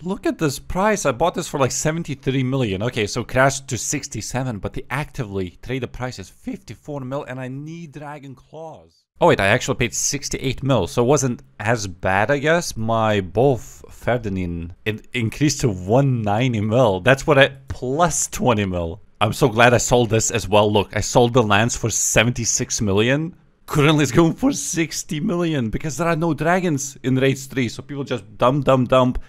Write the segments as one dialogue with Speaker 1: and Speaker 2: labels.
Speaker 1: Look at this price. I bought this for like 73 million. Okay, so crashed to 67, but the actively traded price is 54 mil and I need Dragon Claws. Oh wait, I actually paid 68 mil, so it wasn't as bad, I guess. My both Ferdinand, it increased to 190 mil. That's what I, plus 20 mil. I'm so glad I sold this as well. Look, I sold the lance for 76 million. Currently it's going for 60 million because there are no dragons in Raids 3. So people just dump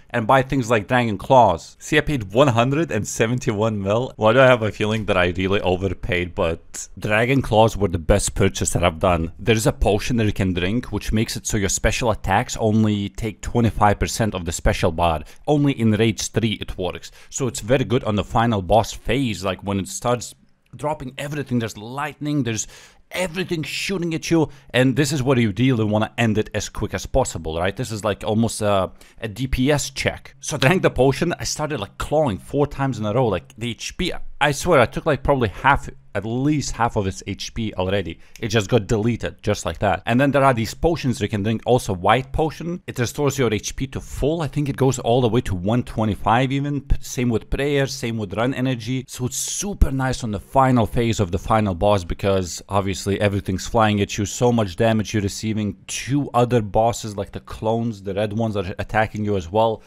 Speaker 1: and buy things like Dragon Claws. See, I paid 171 mil. Why do I have a feeling that I really overpaid? But Dragon Claws were the best purchase that I've done. There's a potion that you can drink, which makes it so your special attacks only take 25% of the special bar. Only in Raids 3 it works. So it's very good on the final boss phase. Like when it starts dropping everything, there's lightning, there's everything shooting at you, and this is where you really want to end it as quick as possible, right? This is like almost a DPS check. So I drank the potion, I started like clawing 4 times in a row, like the HP, I swear I took like probably half, at least half of its HP already. It just got deleted, just like that. And then there are these potions you can drink, also white potion. It restores your HP to full. I think it goes all the way to 125 even. Same with prayer, same with run energy. So it's super nice on the final phase of the final boss because obviously everything's flying at you. So much damage you're receiving. 2 other bosses like the clones, the red ones are attacking you as well.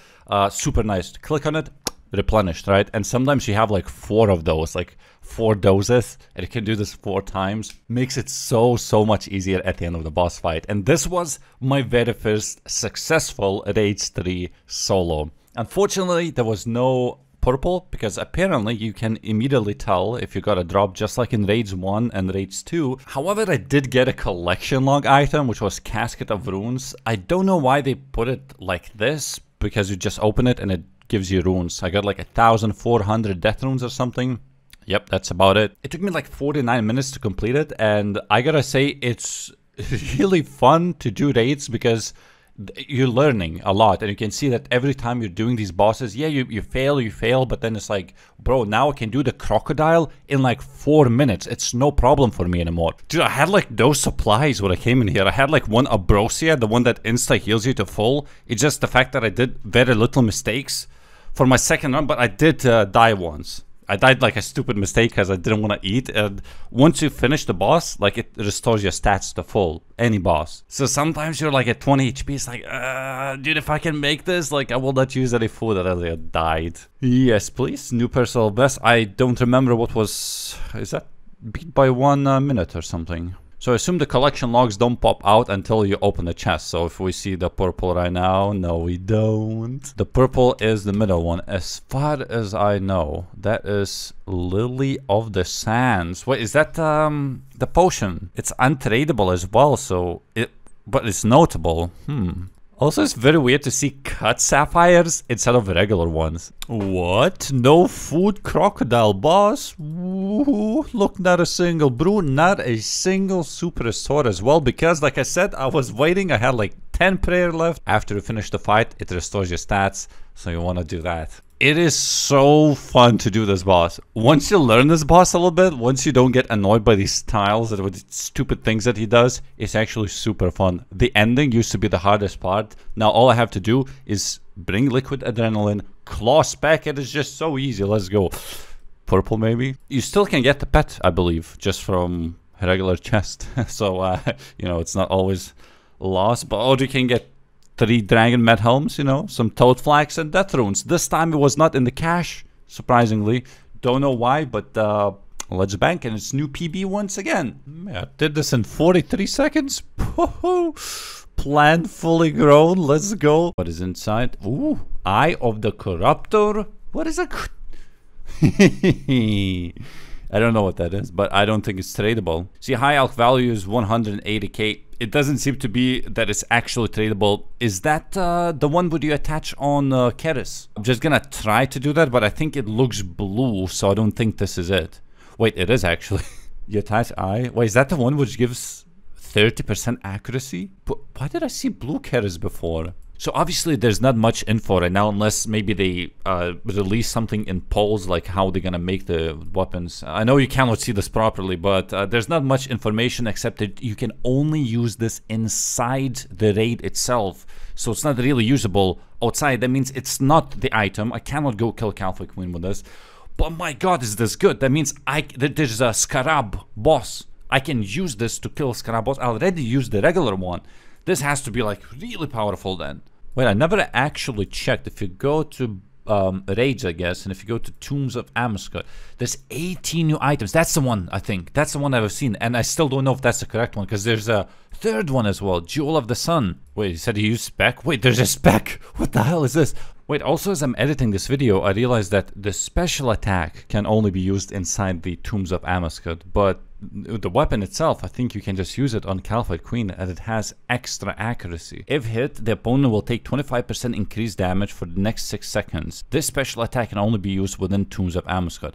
Speaker 1: Super nice. Click on it, replenished, right? And sometimes you have like 4 of those, like 4 doses, and you can do this 4 times. Makes it so much easier at the end of the boss fight. And this was my very first successful Raids 3 solo. Unfortunately, there was no purple because apparently you can immediately tell if you got a drop just like in Raids 1 and Raids 2. However, I did get a collection log item, which was Casket of Runes. I don't know why they put it like this, because you just open it and it gives you runes. I got like 1,400 death runes or something. Yep, that's about it. It took me like 49 minutes to complete it, and I gotta say it's really fun to do raids because you're learning a lot, and you can see that every time you're doing these bosses, yeah, you fail, but then it's like, bro, now I can do the crocodile in like 4 minutes. It's no problem for me anymore. Dude, I had like those supplies when I came in here. I had like one Abrosia, the one that insta heals you to full. It's just the fact that I did very little mistakes for my second run, but I did die once. I died like a stupid mistake because I didn't want to eat, and once you finish the boss, like it restores your stats to full, any boss. So sometimes you're like at 20 HP, it's like, dude, if I can make this, like I will not use any food. I died. Yes, please, new personal best. I don't remember what was, is that beat by 1 minute or something? So I assume the collection logs don't pop out until you open the chest. So if we see the purple right now, no we don't. The purple is the middle one. As far as I know, that is Lily of the Sands. Wait, is that the potion? It's untradeable as well, so but it's notable. Also, it's very weird to see cut sapphires instead of regular ones. What? No food, Crocodile Boss? Ooh, look, not a single brew, not a single super sword as well. Because, like I said, I was waiting. I had like 10 prayer left. After you finish the fight, it restores your stats. So you want to do that. It is so fun to do this boss. Once you learn this boss a little bit, once you don't get annoyed by these tiles and with the stupid things that he does, it's actually super fun. The ending used to be the hardest part. Now all I have to do is bring liquid adrenaline, claw spec, it is just so easy. Let's go. Purple maybe? You still can get the pet, I believe, just from a regular chest. So, you know, it's not always lost, but you can get 3 dragon med helms, you know, some toad flags and death runes. This time it was not in the cache, surprisingly. Don't know why, but let's bank, and it's new PB once again. I did this in 43 seconds. Plant fully grown, let's go. What is inside? Ooh, Eye of the Corruptor. What is a... I don't know what that is, but I don't think it's tradable. See, high alch value is 180k. It doesn't seem to be that it's actually tradable. Is that the one would you attach on Keris? I'm just gonna try to do that, but I think it looks blue, so I don't think this is it. Wait, it is actually. You attach eye. Wait, is that the one which gives 30% accuracy? But why did I see blue carrots before? So obviously there's not much info right now, unless maybe they release something in polls, like how they're gonna make the weapons. I know you cannot see this properly, but there's not much information except that you can only use this inside the raid itself. So it's not really usable outside. That means it's not the item. I cannot go kill Crocodile Queen with this. But my god, is this good? That means there's a Scarab boss. I can use this to kill Scarab boss. I already used the regular one. This has to be like really powerful then. Wait, I never actually checked. If you go to Raids, I guess, and if you go to Tombs of Amascut, there's 18 new items. That's the one, I think. That's the one I've seen. And I still don't know if that's the correct one, because there's a third one as well. Jewel of the Sun. Wait, he said he used spec? Wait, there's a spec. What the hell is this? Wait, also as I'm editing this video, I realized that the special attack can only be used inside the Tombs of Amascut, but the weapon itself, I think you can just use it on Crocodile Queen, and it has extra accuracy. If hit, the opponent will take 25% increased damage for the next 6 seconds. This special attack can only be used within Tombs of Amascut.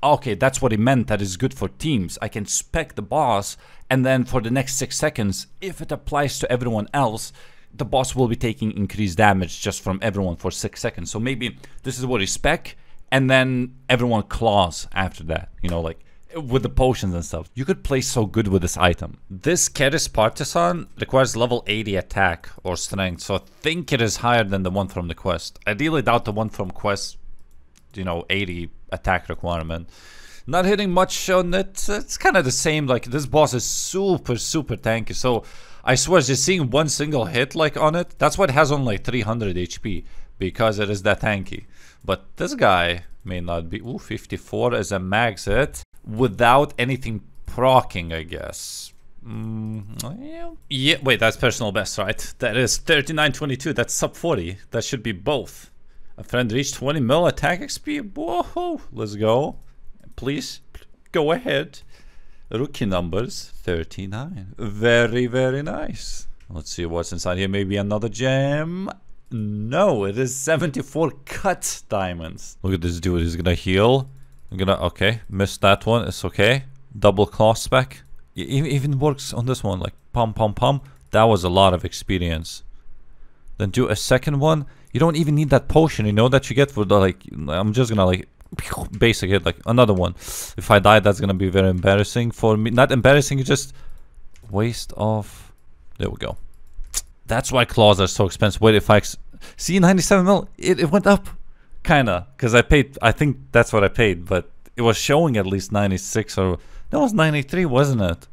Speaker 1: Okay, that's what he meant, that is good for teams. I can spec the boss, and then for the next 6 seconds, if it applies to everyone else, the boss will be taking increased damage just from everyone for 6 seconds. So maybe this is what he spec, and then everyone claws after that, you know, like with the potions and stuff. You could play so good with this item. This Keris Partisan requires level 80 attack or strength, so I think it is higher than the one from the quest. I really doubt the one from quest, you know, 80 attack requirement. Not hitting much on it. It's kind of the same. Like, this boss is super tanky, so I swear just seeing one single hit like on it, that's why it has only like 300 HP, because it is that tanky. But this guy may not be. Ooh, 54 as a max hit without anything proccing, I guess. Yeah, wait, that's personal best, right? That is 39.22. That's sub 40. That should be both. A friend reached 20 mil attack XP. Whoa, let's go. Please go ahead. Rookie numbers 39. Very nice. Let's see what's inside here. Maybe another gem. No, it is 74 cut diamonds. Look at this dude. He's gonna heal. I'm gonna, okay, missed that one. It's okay. Double claw spec. It even works on this one. Like pum. That was a lot of experience. Then do a second one. You don't even need that potion, you know, that you get for the, like, I'm just gonna like basic hit, like another one. If I die, that's gonna be very embarrassing for me. Not embarrassing, just waste of. There we go. That's why claws are so expensive. Wait, if I see 97 mil, it went up, kinda, because I paid. I think that's what I paid, but it was showing at least 96, or that was 93, wasn't it?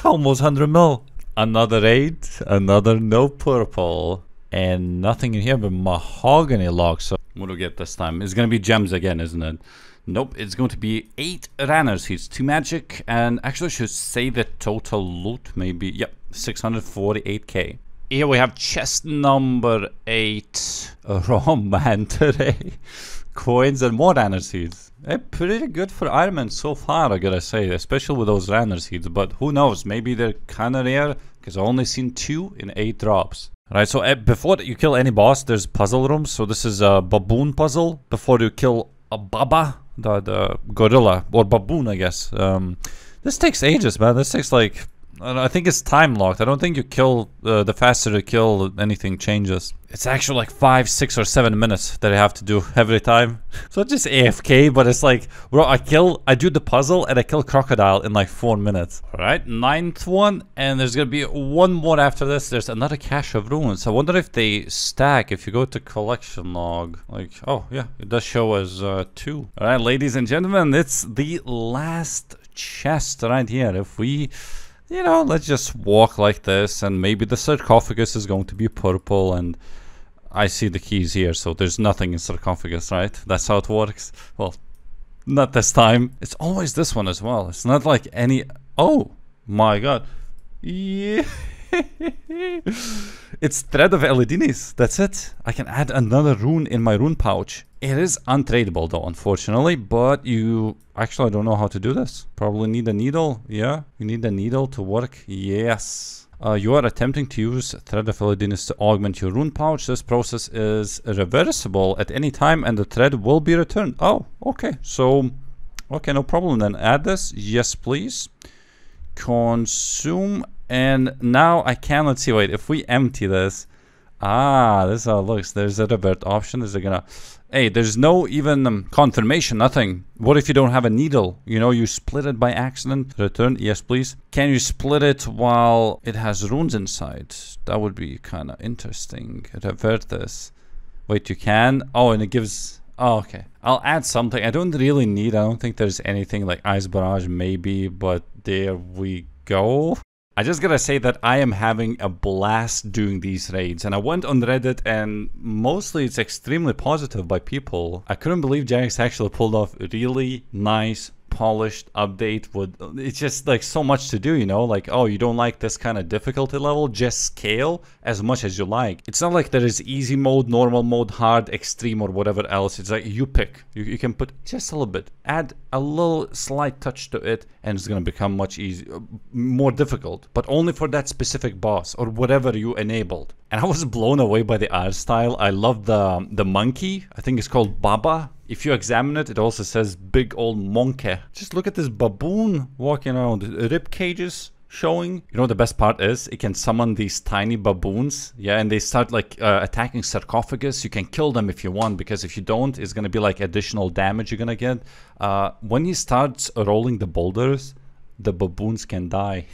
Speaker 1: Almost 100 mil. Another 8, another no purple, and nothing in here but mahogany log. So what do we get this time? It's gonna be gems again, isn't it? Nope, it's going to be 8 runners heats, 2 magic, and actually I should say the total loot, maybe, yep, 648k. Here we have chest number 8, Romantary coins and more runner seeds. Pretty good for Iron Man so far, I gotta say, especially with those runner seeds, but who knows, maybe they're kinda rare, because I've only seen 2 in 8 drops. Right, so before you kill any boss, there's puzzle rooms. So this is a baboon puzzle. Before you kill a baba, the gorilla, or baboon, I guess. This takes ages, man. This takes like, I think it's time locked. I don't think you kill, the faster you kill, anything changes. It's actually like 5, 6, or 7 minutes that I have to do every time. So it's just AFK, but it's like, bro, I do the puzzle and I kill Crocodile in like 4 minutes. All right, 9th one, and there's gonna be one more after this. There's another cache of runes. I wonder if they stack. If you go to collection log, like, oh yeah, it does show as 2. All right, ladies and gentlemen, it's the last chest right here. If we, you know, let's just walk like this, and maybe the sarcophagus is going to be purple, and I see the keys here, so there's nothing in sarcophagus, right? That's how it works. Well, not this time. It's always this one as well. It's not like any. Oh my god. Yeah. It's Thread of Elidinis. That's it. I can add another rune in my rune pouch. It is untradeable though, unfortunately, but you actually, I don't know how to do this. Probably need a needle. Yeah, you need a needle to work. Yes. You are attempting to use Thread of Elidinis to augment your rune pouch. This process is reversible at any time and the thread will be returned. Oh, okay. So, okay, no problem then. Add this. Yes, please. Consume And now I cannot see. Wait, if we empty this, this is how it looks. There's a revert option. Is it gonna? Hey, there's no even confirmation, nothing. What if you don't have a needle? You know, you split it by accident. Return, yes please. Can you split it while it has runes inside? That would be kind of interesting. Revert this. Wait, you can? Oh, and it gives... Oh, okay. I'll add something. I don't really need... I don't think there's anything like Ice Barrage, maybe, but there we go. I just gotta say that I am having a blast doing these raids, and I went on Reddit and mostly it's extremely positive by people. I couldn't believe Jax actually pulled off a really nice polished update with it's just like so much to do, you know, like, oh, you don't like this kind of difficulty level, just scale as much as you like. It's not like there is easy mode, normal mode, hard, extreme, or whatever else. It's like you pick, you can put just a little bit, add a little slight touch to it, and it's going to become much easier, more difficult, but only for that specific boss or whatever you enabled. And I was blown away by the art style. I love the monkey. I think it's called Baba. If you examine it, it also says big old monkey. Just look at this baboon walking around, rib cages showing. You know what the best part is? It can summon these tiny baboons. Yeah, and they start like attacking sarcophagus. You can kill them if you want, because if you don't, it's gonna be like additional damage you're gonna get. When he starts rolling the boulders, the baboons can die.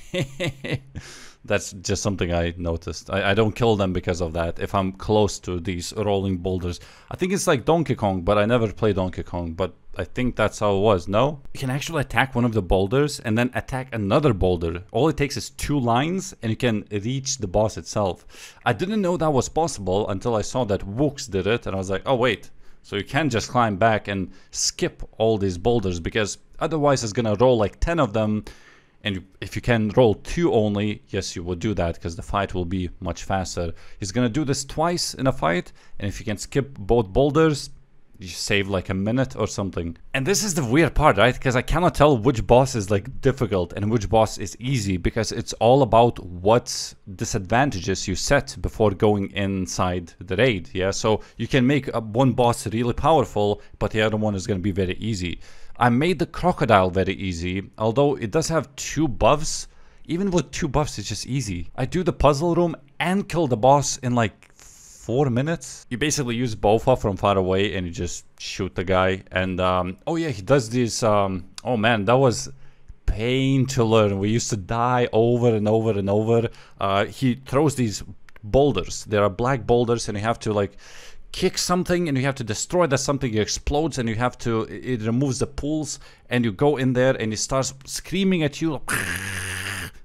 Speaker 1: That's just something I noticed. I don't kill them because of that if I'm close to these rolling boulders. I think it's like Donkey Kong, but I never played Donkey Kong, but I think that's how it was, no? You can actually attack one of the boulders and then attack another boulder. All it takes is 2 lines and you can reach the boss itself. I didn't know that was possible until I saw that Wooks did it, and I was like, oh wait. So you can't just climb back and skip all these boulders, because otherwise it's gonna roll like 10 of them. And if you can roll 2 only, yes, you would do that, because the fight will be much faster. He's gonna do this twice in a fight, and if you can skip both boulders, you save like a minute or something. And this is the weird part, right? Because I cannot tell which boss is like difficult and which boss is easy, because it's all about what disadvantages you set before going inside the raid. Yeah, so you can make one boss really powerful, but the other one is gonna be very easy. I made the crocodile very easy, although it does have 2 buffs. Even with 2 buffs, it's just easy. I do the puzzle room and kill the boss in like 4 minutes. You basically use Bofa from far away and you just shoot the guy. And oh yeah, he does this. Oh man, that was pain to learn. We used to die over and over and over. He throws these boulders. There are black boulders, and you have to like kick something, and you have to destroy that something. It explodes, and you have to, it removes the pools, and you go in there and it starts screaming at you.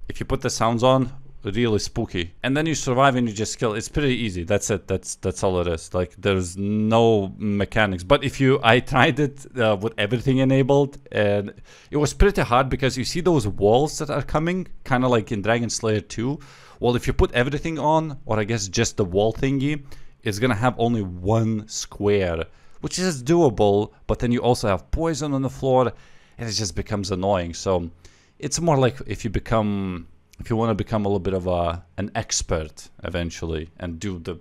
Speaker 1: If you put the sounds on, really spooky, and then you survive and you just kill. It's pretty easy. That's it. That's all it is. Like, there's no mechanics. But if you, I tried it with everything enabled, and it was pretty hard, because you see those walls that are coming, kind of like in Dragon Slayer 2. Well, if you put everything on, or I guess just the wall thingy, it's gonna have only 1 square, which is doable, but then you also have poison on the floor, and it just becomes annoying. So it's more like if you want to become a little bit of an expert eventually, and do the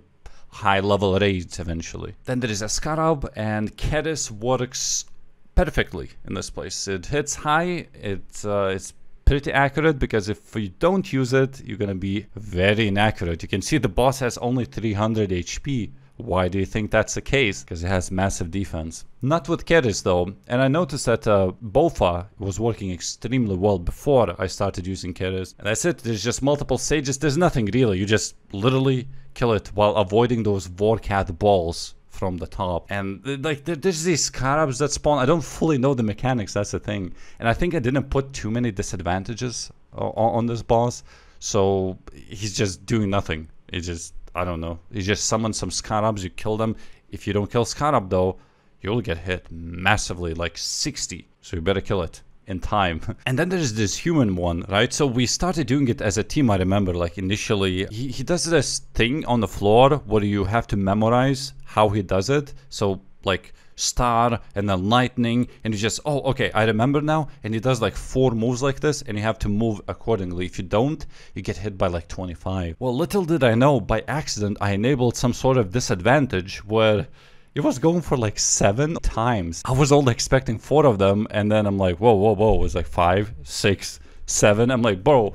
Speaker 1: high level raids eventually. Then there is a Scarab, and Keris works perfectly in this place. It hits high, it's pretty accurate, because if you don't use it, you're gonna be very inaccurate. You can see the boss has only 300 HP. Why do you think that's the case? Because it has massive defense. Not with Keris though, and I noticed that Bofa was working extremely well before I started using Keris. And that's it, there's just multiple stages, there's nothing really, you just literally kill it while avoiding those Vorkat balls from the top. And like there's these scarabs that spawn. I don't fully know the mechanics, that's the thing. And I think I didn't put too many disadvantages on this boss, so he's just doing nothing. It just, I don't know, you just summon some scarabs, you kill them. If you don't kill scarab though, you'll get hit massively, like 60, so you better kill it in time. And then there's this human one, right? So we started doing it as a team. I remember, like, initially he does this thing on the floor where you have to memorize how he does it. So like star and then lightning, and you just, oh okay, I remember now. And he does like 4 moves like this, and you have to move accordingly. If you don't, you get hit by like 25. Well, little did I know, by accident I enabled some sort of disadvantage where it was going for like 7 times. I was only expecting 4 of them, and then I'm like, whoa, whoa, whoa. It was like 5, 6, 7. I'm like, bro.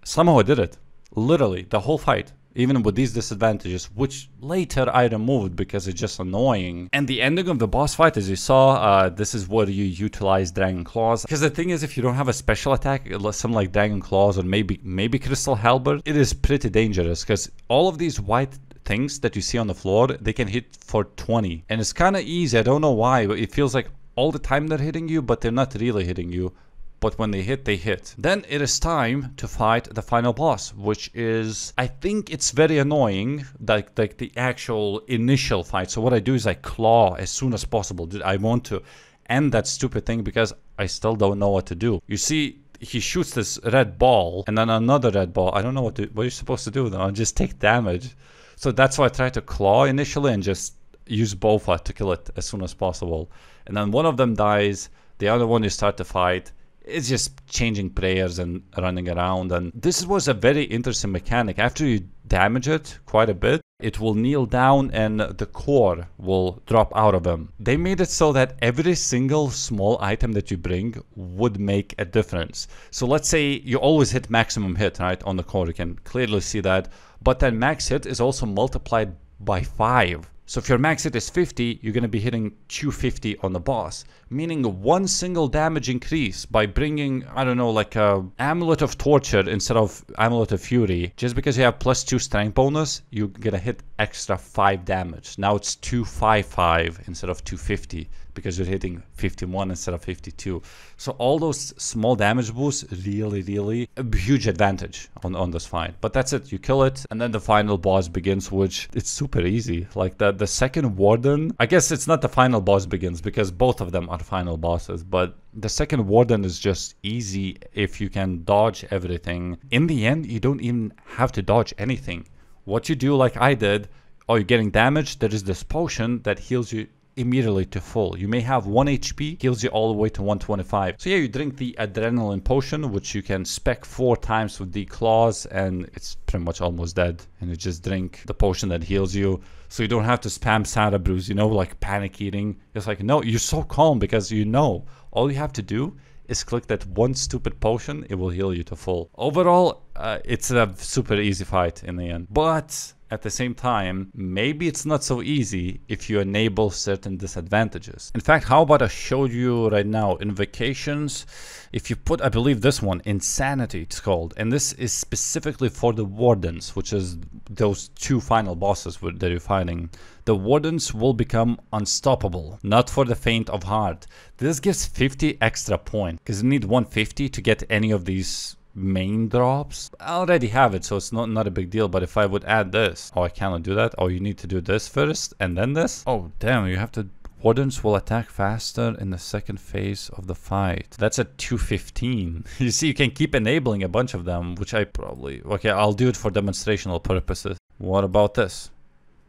Speaker 1: Somehow I did it. Literally, the whole fight. Even with these disadvantages, which later I removed because it's just annoying. And the ending of the boss fight, as you saw, this is where you utilize Dragon Claws. Because the thing is, if you don't have a special attack, something like Dragon Claws or maybe Crystal Halberd, it is pretty dangerous. Because all of these white things that you see on the floor, they can hit for 20. And it's kind of easy. I don't know why, but it feels like all the time they're hitting you, but they're not really hitting you. But when they hit, they hit. Then it is time to fight the final boss, which is, I think it's very annoying, like the actual initial fight. So what I do is I claw as soon as possible. I want to end that stupid thing because I still don't know what to do. You see, he shoots this red ball and then another red ball. I don't know what you're supposed to do though. Just take damage. So that's why I try to claw initially and just use Bofa to kill it as soon as possible. And then one of them dies. The other one you start to fight. It's just changing prayers and running around. And this was a very interesting mechanic. After you damage it quite a bit, it will kneel down and the core will drop out of him. They made it so that every single small item that you bring would make a difference. So let's say you always hit maximum hit, right, on the core. You can clearly see that. But then max hit is also multiplied by 5. So if your max hit is 50, you're going to be hitting 250 on the boss. Meaning one single damage increase by bringing, I don't know, like a Amulet of Torture instead of Amulet of Fury. Just because you have +2 strength bonus, you're going to hit extra 5 damage. Now it's 255 instead of 250 because you're hitting 51 instead of 52. So all those small damage boosts really a huge advantage on this fight. But that's it, you kill it, and then the final boss begins, which it's super easy. Like the second Warden, I guess it's not the final boss begins because both of them are final bosses, but the second Warden is just easy if you can dodge everything. In the end, you don't even have to dodge anything. What you do, like I did, you're getting damaged, there is this potion that heals you immediately to full. You may have 1 HP, heals you all the way to 125. So yeah, you drink the adrenaline potion, which you can spec 4 times with the claws, and it's pretty much almost dead. And you just drink the potion that heals you. So you don't have to spam Sada Brews, you know, like panic eating. It's like, no, you're so calm because you know all you have to do is click that one stupid potion, it will heal you to full. Overall, it's a super easy fight in the end. But at the same time, maybe it's not so easy if you enable certain disadvantages. In fact, how about I show you right now invocations? If you put, I believe this one, Insanity it's called, and this is specifically for the Wardens, which is those 2 final bosses that you're fighting. The Wardens will become unstoppable, not for the faint of heart. This gives 50 extra points, because you need 150 to get any of these main drops. I already have it, so it's not a big deal. But if I would add this, I cannot do that. You need to do this first and then this. Damn, you have to. Wardens will attack faster in the second phase of the fight. That's at 215. You see, you can keep enabling a bunch of them, which I probably, okay, I'll do it for demonstrational purposes. What about this?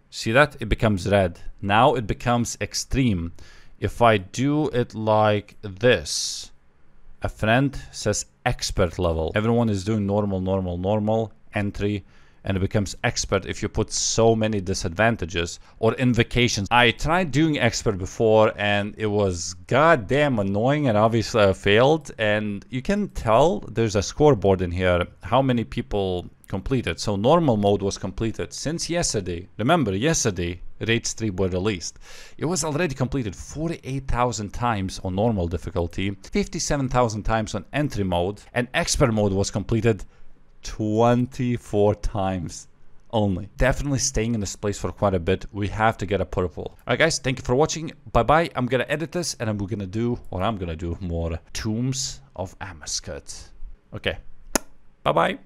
Speaker 1: See that? It becomes red. Now it becomes extreme. If I do it like this, a friend says expert level. Everyone is doing normal, entry, and it becomes expert if you put so many disadvantages or invocations. I tried doing expert before and it was goddamn annoying, and obviously I failed. And you can tell there's a scoreboard in here how many people completed. So normal mode was completed since yesterday. Remember, yesterday Raids 3 were released. It was already completed 48,000 times on normal difficulty, 57,000 times on entry mode, and expert mode was completed 24 times only. Definitely staying in this place for quite a bit. We have to get a purple. Alright guys, thank you for watching. Bye bye. I'm gonna edit this and I'm gonna do more Tombs of Amascut. Okay, bye bye.